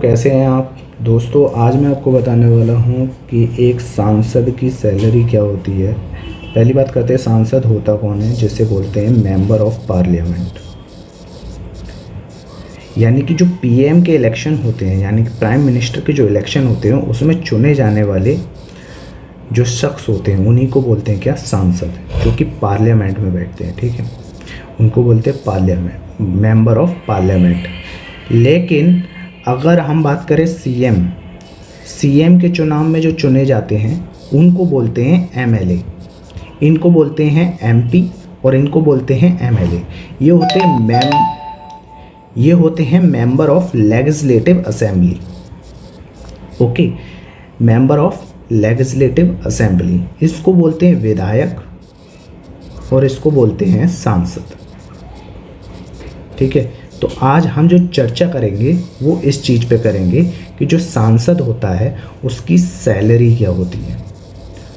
कैसे हैं आप दोस्तों। आज मैं आपको बताने वाला हूं कि एक सांसद की सैलरी क्या होती है। पहली बात करते हैं, सांसद होता कौन है, जिसे बोलते हैं मेंबर ऑफ पार्लियामेंट। यानी कि जो पीएम के इलेक्शन होते हैं, यानी कि प्राइम मिनिस्टर के जो इलेक्शन होते हैं, उसमें चुने जाने वाले जो शख्स होते हैं उन्हीं को बोलते हैं क्या, सांसद, जो कि पार्लियामेंट में बैठते हैं। ठीक है, उनको बोलते हैं पार्लियामेंट, मेंबर ऑफ पार्लियामेंट। लेकिन अगर हम बात करें सीएम के चुनाव में जो चुने जाते हैं उनको बोलते हैं एमएलए, इनको बोलते हैं एमपी और इनको बोलते हैं एमएलए। ये होते हैं member of legislative assembly. Okay, member of legislative assembly, इसको बोलते हैं विधायक और इसको बोलते हैं सांसद। ठीक है, तो आज हम जो चर्चा करेंगे वो इस चीज़ पे करेंगे कि जो सांसद होता है उसकी सैलरी क्या होती है।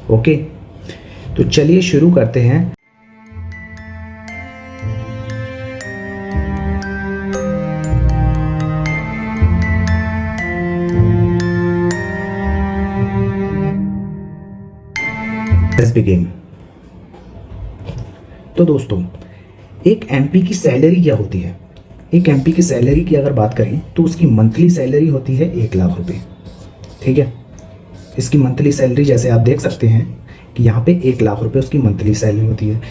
ओके, तो चलिए शुरू करते हैं। Let's begin. तो दोस्तों, एक एमपी की सैलरी क्या होती है। एक एमपी की सैलरी की अगर बात करें तो उसकी मंथली सैलरी होती है 1,00,000 रुपये। ठीक है, इसकी मंथली सैलरी जैसे आप देख सकते हैं कि यहाँ पे 1,00,000 रुपये उसकी मंथली सैलरी होती है।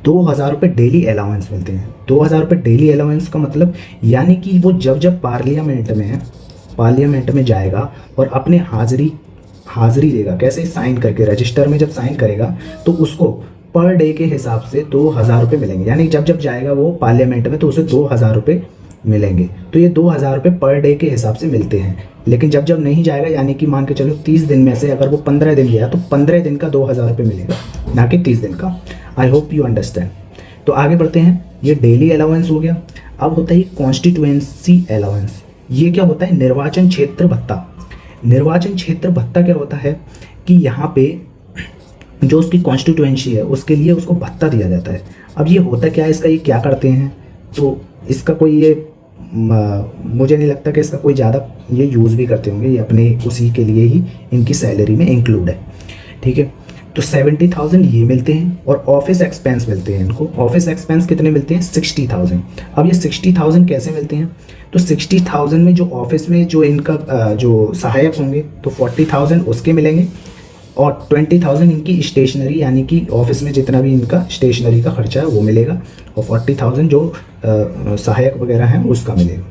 2,000 रुपये डेली अलाउंस मिलते हैं। 2,000 रुपये डेली अलाउंस का मतलब यानी कि वो जब पार्लियामेंट में जाएगा और अपने हाजिरी देगा, कैसे, साइन करके, रजिस्टर में जब साइन करेगा तो उसको पर डे के हिसाब से 2,000 रुपये मिलेंगे। यानी जब जाएगा वो पार्लियामेंट में तो उसे 2,000 रुपये मिलेंगे। तो ये 2,000 रुपये पर डे के हिसाब से मिलते हैं। लेकिन जब नहीं जाएगा, यानी कि मान के चलो 30 दिन में से अगर वो 15 दिन गया तो 15 दिन का 2,000 रुपये मिलेगा, ना कि 30 दिन का। I hope you understand. तो आगे बढ़ते हैं। ये डेली अलाउंस हो गया। अब होता है कॉन्स्टिट्यूएंसी अलाउंस। ये क्या होता है, निर्वाचन क्षेत्र भत्ता। निर्वाचन क्षेत्र भत्ता क्या होता है कि यहाँ पे जो उसकी कॉन्स्टिट्यूएंसी है उसके लिए उसको भत्ता दिया जाता है। अब ये होता क्या है, इसका ये क्या करते हैं, तो इसका कोई ये मुझे नहीं लगता कि इसका कोई ज़्यादा ये यूज़ भी करते होंगे। ये अपने उसी के लिए ही इनकी सैलरी में इंक्लूड है। ठीक है, तो 70,000 ये मिलते हैं और ऑफिस एक्सपेंस मिलते हैं इनको। ऑफिस एक्सपेंस कितने मिलते हैं, 60,000। अब ये 60,000 कैसे मिलते हैं, तो 60,000 में जो ऑफिस में जो इनका जो सहायक होंगे तो 40,000 उसके मिलेंगे और 20,000 इनकी स्टेशनरी, यानी कि ऑफिस में जितना भी इनका स्टेशनरी का खर्चा है वो मिलेगा और 40,000 जो सहायक वगैरह हैं उसका मिलेगा।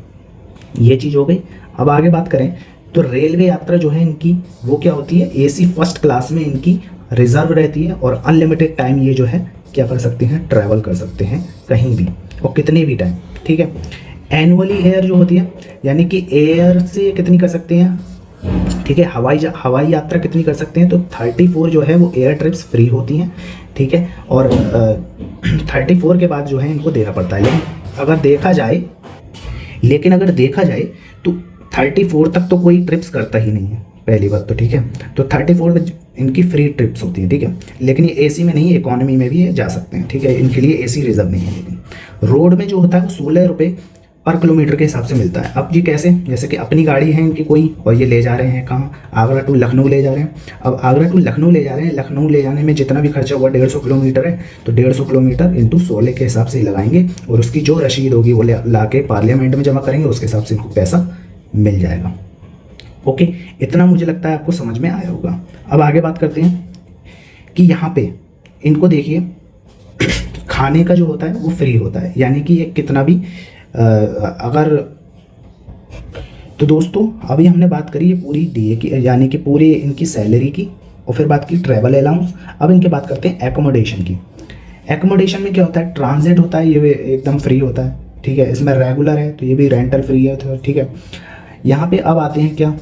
ये चीज़ हो गई। अब आगे बात करें तो रेलवे यात्रा जो है इनकी वो क्या होती है, एसी फर्स्ट क्लास में इनकी रिजर्व रहती है और अनलिमिटेड टाइम ये जो है क्या कर सकते हैं, ट्रैवल कर सकते हैं कहीं भी और कितने भी टाइम। ठीक है, एनुअली एयर जो होती है, यानी कि एयर से कितनी कर सकते हैं, ठीक है, हवाई यात्रा कितनी कर सकते हैं, तो 34 जो है वो एयर ट्रिप्स फ्री होती हैं। ठीक है, और 34 के बाद जो है इनको देना पड़ता है। लेकिन अगर देखा जाए तो 34 तक तो कोई ट्रिप्स करता ही नहीं है, पहली बात तो। ठीक है, तो 34 में इनकी फ्री ट्रिप्स होती हैं। ठीक है, लेकिन ये एसी में नहीं, इकोनॉमी में भी जा सकते हैं। ठीक है, इनके लिए एसी रिजर्व नहीं है। लेकिन रोड में जो होता है वो 16 रुपये पर किलोमीटर के हिसाब से मिलता है। अब ये कैसे, जैसे कि अपनी गाड़ी है इनकी कोई और ये ले जा रहे हैं कहाँ, आगरा टू लखनऊ ले जा रहे हैं। अब आगरा टू लखनऊ ले जा रहे हैं, लखनऊ ले जाने में जितना भी खर्चा हुआ 150 किलोमीटर है, तो 150 किलोमीटर इंटू 16 के हिसाब से ही लगाएंगे और उसकी जो रसीद होगी वो ला के पार्लियामेंट में जमा करेंगे, उसके हिसाब से इनको पैसा मिल जाएगा। ओके, इतना मुझे लगता है आपको समझ में आया होगा। अब आगे बात करते हैं कि यहाँ पे इनको देखिए, खाने का जो होता है वो फ्री होता है, यानी कि ये कितना भी तो दोस्तों अभी हमने बात करी है पूरी डीए की, यानी कि पूरी इनकी सैलरी की, और फिर बात की ट्रैवल अलाउंस। अब इनके बात करते हैं एकोमोडेशन की। एकोमोडेशन में क्या होता है, ट्रांजिट होता है, ये एकदम फ्री होता है। ठीक है, इसमें रेगुलर है तो ये भी रेंटल फ्री है। तो ठीक है, यहाँ पे अब आते हैं क्या,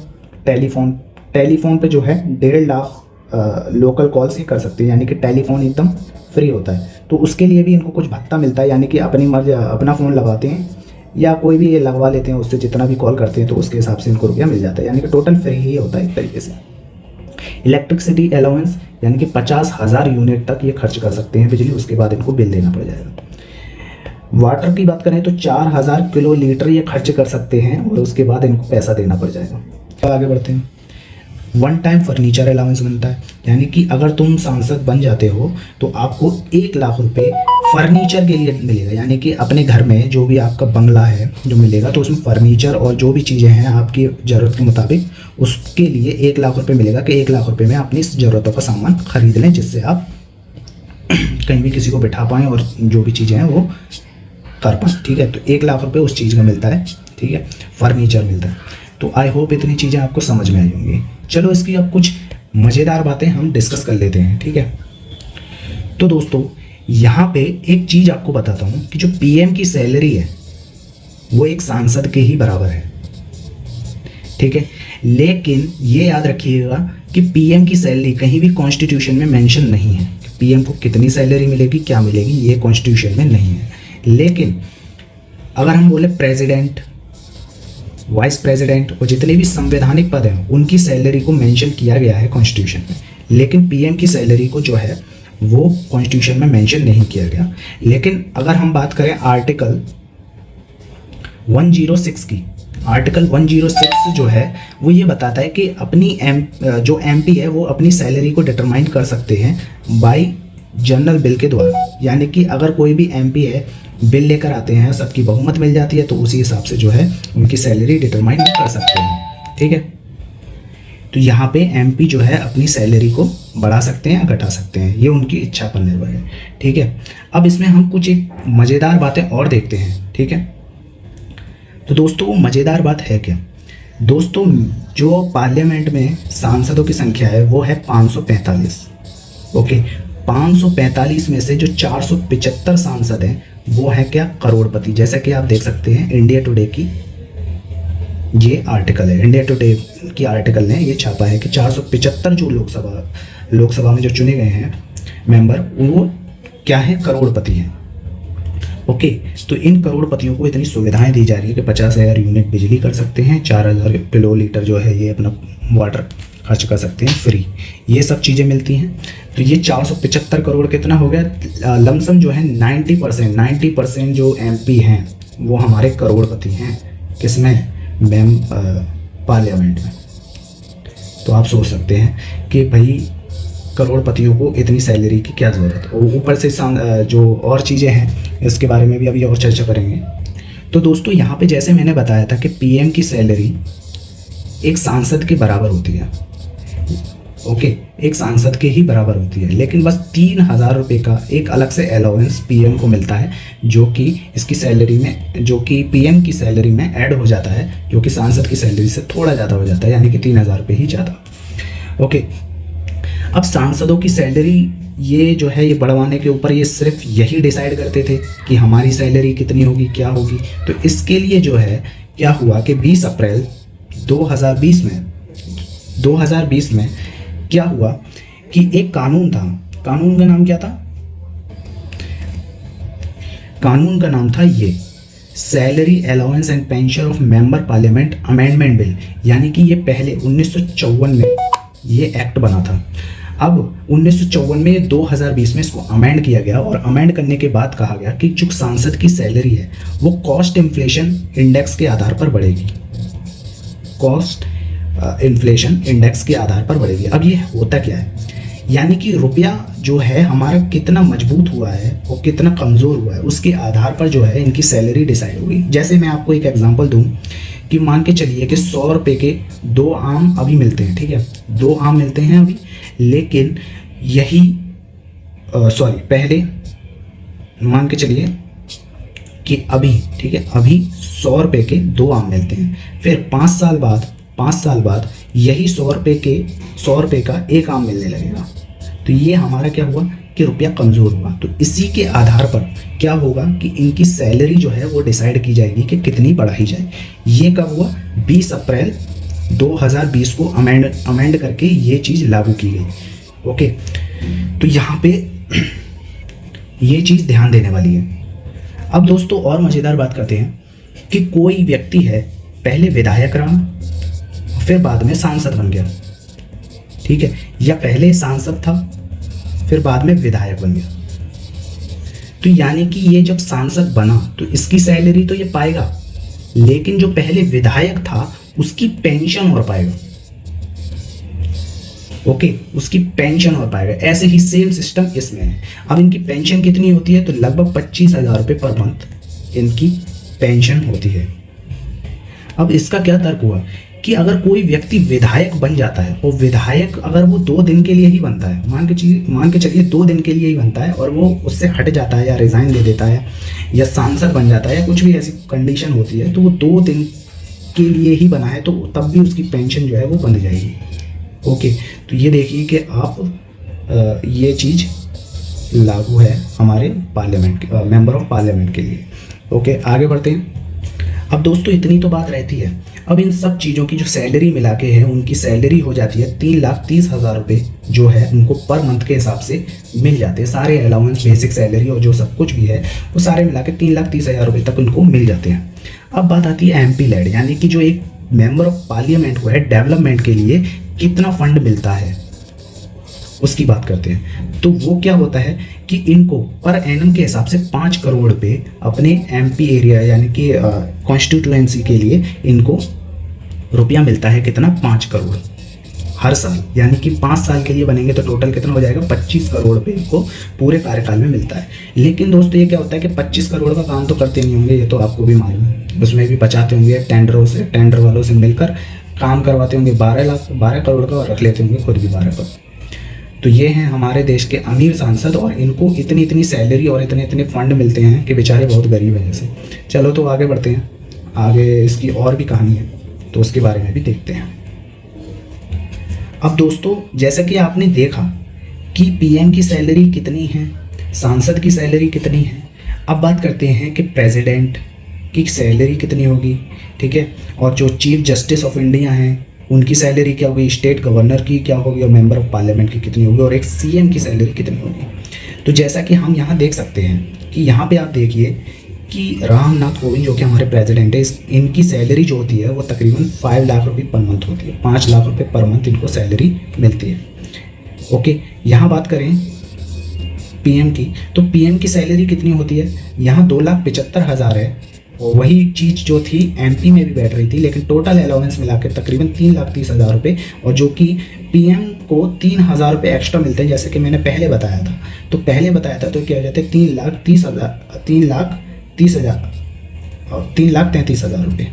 टेलीफोन पे जो है 1.5 लाख लोकल कॉल्स ही कर सकते हैं, यानी कि टेलीफोन एकदम फ्री होता है। तो उसके लिए भी इनको कुछ भत्ता मिलता है, यानी कि अपनी मर्जी, अपना फ़ोन लगाते हैं या कोई भी ये लगवा लेते हैं, उससे जितना भी कॉल करते हैं तो उसके हिसाब से इनको रुपया मिल जाता है, यानी कि टोटल फ्री ही होता है एक तरीके से। इलेक्ट्रिसिटी अलाउंस, यानी कि 50,000 यूनिट तक ये खर्च कर सकते हैं बिजली, उसके बाद इनको बिल देना पड़ जाएगा। वाटर की बात करें तो 4000 किलो लीटर ये खर्च कर सकते हैं और उसके बाद इनको पैसा देना पड़ जाएगा। आगे बढ़ते हैं। वन टाइम फर्नीचर अलाउंस बनता है, यानी कि अगर तुम सांसद बन जाते हो तो आपको 1 लाख रुपए फर्नीचर के लिए मिलेगा, यानी कि अपने घर में जो भी आपका बंगला है जो मिलेगा तो उसमें फर्नीचर और जो भी चीज़ें हैं आपकी ज़रूरत के मुताबिक उसके लिए 1 लाख रुपए मिलेगा कि 1 लाख रुपए में अपनी ज़रूरतों का सामान खरीद लें, जिससे आप कहीं भी किसी को बिठा पाएँ और जो भी चीज़ें हैं वो कर पाएँ। ठीक है, तो 1 लाख रुपए उस चीज़ का मिलता है। ठीक है, फर्नीचर मिलता है। तो आई होप इतनी चीज़ें आपको समझ में आई होंगी। चलो इसकी अब कुछ मज़ेदार बातें हम डिस्कस कर लेते हैं। ठीक है, तो दोस्तों यहाँ पे एक चीज़ आपको बताता हूँ कि जो पीएम की सैलरी है वो एक सांसद के ही बराबर है। ठीक है, लेकिन ये याद रखिएगा कि पीएम की सैलरी कहीं भी कॉन्स्टिट्यूशन में मेंशन नहीं है। पीएम को कितनी सैलरी मिलेगी, क्या मिलेगी, ये कॉन्स्टिट्यूशन में नहीं है। लेकिन अगर हम बोले प्रेसिडेंट, वाइस प्रेसिडेंट और जितने भी संवैधानिक पद हैं उनकी सैलरी को मेंशन किया गया है कॉन्स्टिट्यूशन में, लेकिन पीएम की सैलरी को जो है वो कॉन्स्टिट्यूशन में मेंशन नहीं किया गया। लेकिन अगर हम बात करें आर्टिकल 106 की, आर्टिकल 106 जो है वो ये बताता है कि अपनी जो एमपी है वो अपनी सैलरी को डिटरमाइन कर सकते हैं बाय जनरल बिल के द्वारा, यानी कि अगर कोई भी एमपी है बिल लेकर आते हैं, सबकी बहुमत मिल जाती है तो उसी हिसाब से जो है उनकी सैलरी डिटरमाइन कर सकते हैं। ठीक है, तो यहाँ पे एमपी जो है अपनी सैलरी को बढ़ा सकते हैं या घटा सकते हैं, ये उनकी इच्छा पर निर्भर है। ठीक है, अब इसमें हम कुछ एक मज़ेदार बातें और देखते हैं। ठीक है, तो दोस्तों वो मज़ेदार बात है क्या? दोस्तों जो पार्लियामेंट में सांसदों की संख्या है वो है 545। ओके, 545 में से जो 475 सांसद हैं वो है क्या, करोड़पति। जैसा कि आप देख सकते हैं इंडिया टुडे की ये आर्टिकल है, इंडिया टुडे की आर्टिकल ने ये छापा है कि 475 जो लोकसभा में जो चुने गए हैं मेंबर वो क्या है, करोड़पति हैं। ओके, तो इन करोड़पतियों को इतनी सुविधाएं दी जा रही है कि 50,000 यूनिट बिजली कर सकते हैं, 4000 किलो लीटर जो है ये अपना वाटर खर्च कर सकते हैं फ्री, ये सब चीज़ें मिलती हैं। तो ये 475 करोड़ कितना हो गया, लमसम जो है 90% जो एमपी हैं वो हमारे करोड़पति हैं। किसमें, मैम, पार्लियामेंट में। तो आप सोच सकते हैं कि भाई करोड़पतियों को इतनी सैलरी की क्या ज़रूरत है। ऊपर से जो और चीज़ें हैं इसके बारे में भी अभी और चर्चा करेंगे। तो दोस्तों यहाँ पे जैसे मैंने बताया था कि पीएम की सैलरी एक सांसद के बराबर होती है। ओके, एक सांसद के ही बराबर होती है, लेकिन बस 3000 रुपये का एक अलग से अलाउंस पीएम को मिलता है जो कि इसकी सैलरी में, जो कि पीएम की सैलरी में ऐड हो जाता है, जो कि सांसद की सैलरी से थोड़ा ज़्यादा हो जाता है, यानी कि 3000 रुपये ही ज़्यादा। ओके, अब सांसदों की सैलरी ये जो है ये बढ़वाने के ऊपर ये सिर्फ यही डिसाइड करते थे कि हमारी सैलरी कितनी होगी, क्या होगी। तो इसके लिए जो है क्या हुआ कि 20 अप्रैल 2020 में क्या हुआ कि एक कानून था। कानून का नाम क्या था, कानून का नाम था ये salary allowance and pension of member parliament amendment bill, यानी कि ये पहले 1954 में ये एक्ट बना था। अब 1954 में 2020 में इसको अमेंड किया गया और अमेंड करने के बाद कहा गया कि जो सांसद की सैलरी है वो कॉस्ट इन्फ्लेशन इंडेक्स के आधार पर बढ़ेगी, कॉस्ट इन्फ्लेशन इंडेक्स के आधार पर बढ़ेगी। अब ये होता क्या है, यानी कि रुपया जो है हमारा कितना मजबूत हुआ है और कितना कमज़ोर हुआ है उसके आधार पर जो है इनकी सैलरी डिसाइड होगी। जैसे मैं आपको एक एग्जांपल दूं कि मान के चलिए कि 100 रुपये के 2 आम अभी मिलते हैं। ठीक है, 2 आम मिलते हैं अभी, लेकिन यही पहले मान के चलिए कि अभी, ठीक है, अभी 100 रुपये के 2 आम मिलते हैं, फिर 5 साल बाद यही 100 रुपये का 1 आम मिलने लगेगा। तो ये हमारा क्या हुआ कि रुपया कमज़ोर हुआ। तो इसी के आधार पर क्या होगा कि इनकी सैलरी जो है वो डिसाइड की जाएगी कि कितनी बढ़ाई जाए। ये कब हुआ, 20 अप्रैल 2020 को अमेंड करके ये चीज़ लागू की गई। ओके, तो यहाँ पे ये चीज़ ध्यान देने वाली है। अब दोस्तों और मज़ेदार बात करते हैं कि कोई व्यक्ति है पहले विधायक रहा फिर बाद में सांसद बन गया, ठीक है, या पहले सांसद था फिर बाद में विधायक बन गया। तो यानी कि ये जब सांसद बना तो इसकी सैलरी तो ये पाएगा, लेकिन जो पहले विधायक था उसकी पेंशन और पाएगा। ओके, उसकी पेंशन और पाएगा। ऐसे ही सेम सिस्टम इसमें है। अब इनकी पेंशन कितनी होती है, तो लगभग 25,000 रुपये पर मंथ इनकी पेंशन होती है। अब इसका क्या तर्क हुआ कि अगर कोई व्यक्ति विधायक बन जाता है और विधायक अगर वो 2 दिन के लिए ही बनता है, मान के चलिए 2 दिन के लिए ही बनता है और वो उससे हट जाता है या रिजाइन दे देता है या सांसद बन जाता है या कुछ भी ऐसी कंडीशन होती है, तो वो 2 दिन के लिए ही बना है तो तब भी उसकी पेंशन जो है वो बंध जाएगी। ओके, तो ये देखिए कि आप ये चीज़ लागू है हमारे पार्लियामेंट मेंबर ऑफ पार्लियामेंट के लिए। ओके, आगे बढ़ते हैं। अब दोस्तों इतनी तो बात रहती है। अब इन सब चीज़ों की जो सैलरी मिला के है उनकी सैलरी हो जाती है 3,30,000 रुपये, जो है उनको पर मंथ के हिसाब से मिल जाते हैं। सारे अलाउंस, बेसिक सैलरी और जो सब कुछ भी है वो सारे मिला के 3,30,000 रुपये तक उनको मिल जाते हैं। अब बात आती है MP लेड, यानी कि जो एक मेंबर ऑफ पार्लियामेंट को है डेवलपमेंट के लिए कितना फंड मिलता है उसकी बात करते हैं। तो वो क्या होता है कि इनको पर एनम के हिसाब से 5 करोड़ रुपए अपने MP एरिया यानी कि कॉन्स्टिट्यूएंसी के लिए इनको रुपया मिलता है। कितना, 5 करोड़ हर साल, यानी कि 5 साल के लिए बनेंगे तो टोटल कितना हो जाएगा, 25 करोड़ रुपये इनको पूरे कार्यकाल में मिलता है। लेकिन दोस्तों ये क्या होता है कि 25 करोड़ का काम तो करते नहीं होंगे, ये तो आपको भी मालूम है। उसमें भी बचाते होंगे टेंडर वालों से मिलकर काम करवाते होंगे 12 करोड़ का और रख लेते होंगे खुद भी 12 करोड़। तो ये हैं हमारे देश के अमीर सांसद और इनको इतनी सैलरी और इतने फंड मिलते हैं कि बेचारे बहुत गरीब हैं जैसे। चलो तो आगे बढ़ते हैं, आगे इसकी और भी कहानी है तो उसके बारे में भी देखते हैं। अब दोस्तों जैसा कि आपने देखा कि PM की सैलरी कितनी है, सांसद की सैलरी कितनी है। अब बात करते हैं कि प्रेसिडेंट की सैलरी कितनी होगी, ठीक है, और जो चीफ जस्टिस ऑफ इंडिया हैं उनकी सैलरी क्या होगी, स्टेट गवर्नर की क्या होगी और मेंबर ऑफ पार्लियामेंट की कितनी होगी और एक CM की सैलरी कितनी होगी। तो जैसा कि हम यहाँ देख सकते हैं कि यहाँ पे आप देखिए कि रामनाथ कोविंद जो कि हमारे प्रेसिडेंट है, इनकी सैलरी जो होती है वो तकरीबन 5 लाख रुपये पर मंथ होती है। 5 लाख रुपये पर मंथ इनको सैलरी मिलती है। ओके, यहाँ बात करें PM की, तो PM की सैलरी कितनी होती है, यहाँ 2,75,000 है। और वही चीज़ जो थी MP में भी बैठ रही थी, लेकिन टोटल अलाउंस मिला के तकरीबन 3,30,000 रुपये, और जो कि PM को 3,000 रुपये एक्स्ट्रा मिलते हैं जैसे कि मैंने पहले बताया था। तो पहले बताया था तो क्या हो जाता है 3,33,000 रुपये,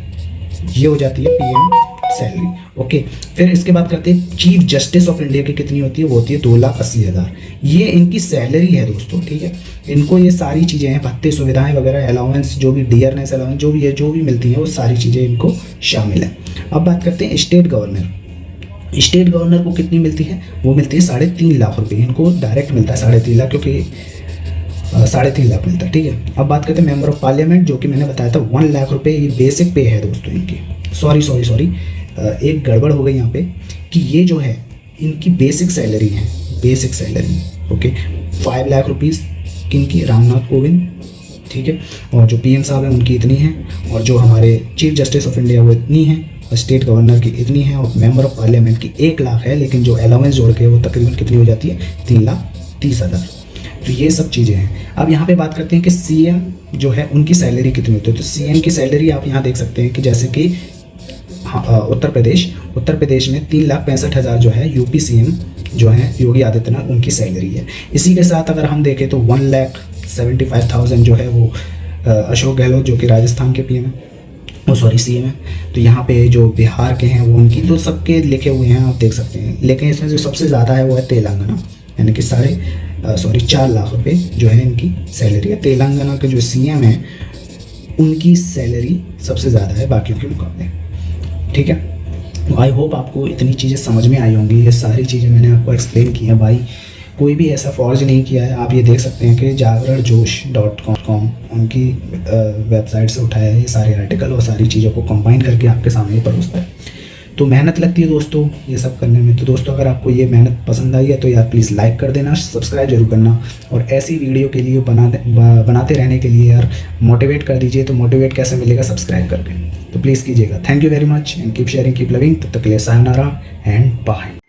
ये हो जाती है PM सैलरी। ओके, फिर इसके बाद करते हैं चीफ जस्टिस ऑफ इंडिया की कितनी होती है, वो होती है 2,80,000। ये इनकी सैलरी है दोस्तों, ठीक है। इनको ये सारी चीज़ें हैं, भत्ते, सुविधाएं वगैरह, अलाउंस, जो भी डियरनेस अलाउंस जो भी है, जो भी मिलती हैं वो सारी चीज़ें इनको शामिल है। अब बात करते हैं स्टेट गवर्नर। स्टेट गवर्नर को कितनी मिलती है, वो मिलती है 3.5 लाख रुपये। इनको डायरेक्ट मिलता है 3.5 लाख, क्योंकि 3.5 लाख मिलता है, ठीक है। अब बात करते हैं मेंबर ऑफ पार्लियामेंट, जो कि मैंने बताया था 1 लाख रुपये ये बेसिक पे है दोस्तों इनकी। सॉरी एक गड़बड़ हो गई यहाँ पे कि ये जो है इनकी बेसिक सैलरी है, basic salary. Okay, 5 lakh rupees किनकी, रामनाथ कोविंद, ठीक है, और जो PM साहब हैं उनकी इतनी है, और जो हमारे चीफ जस्टिस ऑफ इंडिया वो इतनी है, और स्टेट गवर्नर की इतनी है, और मेंबर ऑफ पार्लियामेंट की 1 लाख है, लेकिन जो अलाउंस जोड़ के वो तकरीबन कितनी हो जाती है, 3,30,000। तो ये सब चीज़ें हैं। अब यहाँ पे बात करते हैं कि CM जो है उनकी सैलरी कितनी होती है। तो CM की सैलरी आप यहाँ देख सकते हैं कि जैसे कि उत्तर प्रदेश में 3,65,000 जो है UP CM जो है योगी आदित्यनाथ, उनकी सैलरी है। इसी के साथ अगर हम देखें तो 1,75,000 जो है वो अशोक गहलोत जो कि राजस्थान के PM है, CM है। तो यहाँ पे जो बिहार के हैं वो उनकी तो सबके लिखे हुए हैं, आप देख सकते हैं। लेकिन इसमें जो सबसे ज़्यादा है वो है तेलंगाना, यानी कि 4 लाख रुपये जो है इनकी सैलरी है। तेलंगाना के जो CM है उनकी सैलरी सबसे ज़्यादा है बाकियों के मुकाबले, ठीक है। आई होप आपको इतनी चीज़ें समझ में आई होंगी। ये सारी चीज़ें मैंने आपको एक्सप्लेन की है भाई, कोई भी ऐसा फॉर्ज नहीं किया है। आप ये देख सकते हैं कि जागरणजोश.com उनकी वेबसाइट से उठाया है ये सारे आर्टिकल और सारी चीज़ों को कंबाइन करके आपके सामने परोसता है। तो मेहनत लगती है दोस्तों ये सब करने में। तो दोस्तों अगर आपको ये मेहनत पसंद आई है तो यार प्लीज़ लाइक कर देना, सब्सक्राइब जरूर करना, और ऐसी वीडियो के लिए बनाते रहने के लिए यार मोटिवेट कर दीजिए। तो मोटिवेट कैसे मिलेगा, सब्सक्राइब करके। तो प्लीज़ कीजिएगा। Thank you very much and keep sharing, keep loving. तब तक के लिए सायोनारा एंड बाय।